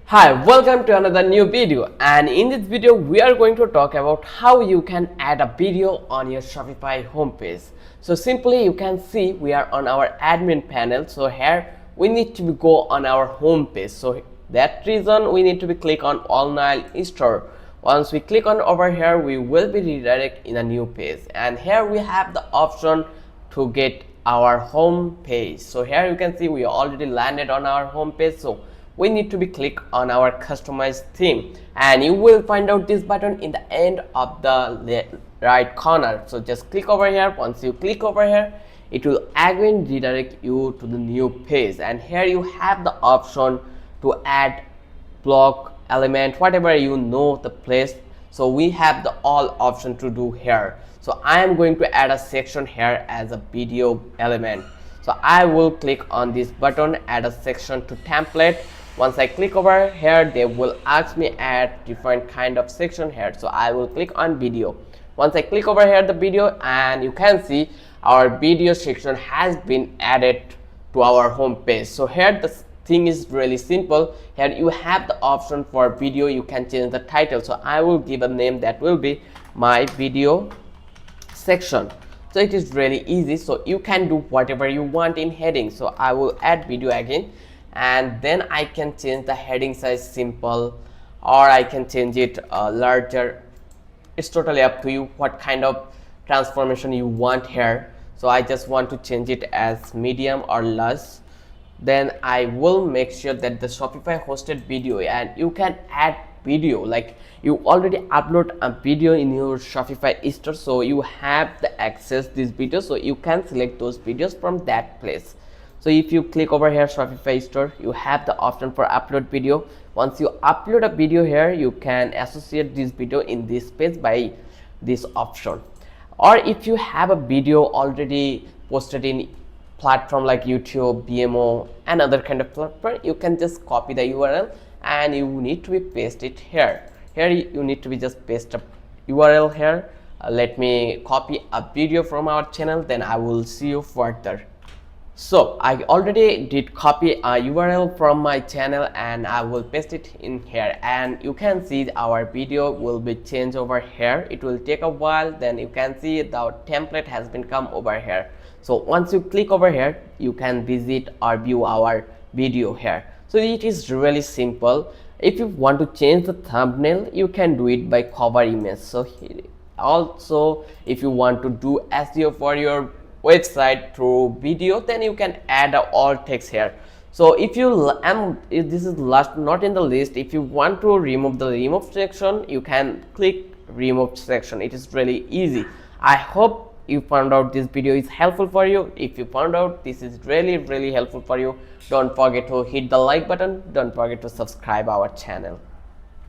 Hi, welcome to another new video, and in this video we are going to talk about how you can add a video on your Shopify homepage. So simply you can see we are on our admin panel. So here we need to go on our homepage. So that reason we need to be click on online store. Once we click on over here, we will be redirected in a new page, and here we have the option to get our home page. So here you can see we already landed on our home page. So we need to be click on our customized theme, and you will find out this button in the end of the right corner. So just click over here. Once you click over here, it will again redirect you to the new page, and here you have the option to add block element, whatever you know the place. So we have the all option to do here. So I am going to add a section here as a video element. So I will click on this button, add a section to template. Once I click over here, they will ask me add different kind of section here. So I will click on video. Once I click over here the video, and you can see our video section has been added to our home page. So here the thing is really simple. Here you have the option for video. You can change the title. So I will give a name that will be my video section. So it is really easy. So you can do whatever you want in heading. So I will add video again, and then I can change the heading size simple, or I can change it larger. It's totally up to you what kind of transformation you want here. So I just want to change it as medium or large. Then I will make sure that the Shopify hosted video, and you can add video like you already upload a video in your Shopify store. So you have the access this video, so you can select those videos from that place. So if you click over here Shopify store, you have the option for upload video. Once you upload a video here, you can associate this video in this page by this option. Or if you have a video already posted in platform like YouTube, BMO and other kind of platform, you can just copy the URL and you need to be paste it here. Here you need to be just paste a URL here. Let me copy a video from our channel, then I will see you further. So I already did copy a URL from my channel, and I will paste it in here, and you can see our video will be changed over here. It will take a while, then you can see the template has been come over here. So once you click over here, you can visit or view our video here. So it is really simple. If you want to change the thumbnail, you can do it by cover image. So here, also if you want to do SEO for your website through video, then you can add all text here. So if this is last not in the list, if you want to remove the remove section, you can click remove section. It is really easy. I hope you found out this video is helpful for you. If you found out this is really helpful for you, don't forget to hit the like button, don't forget to subscribe our channel.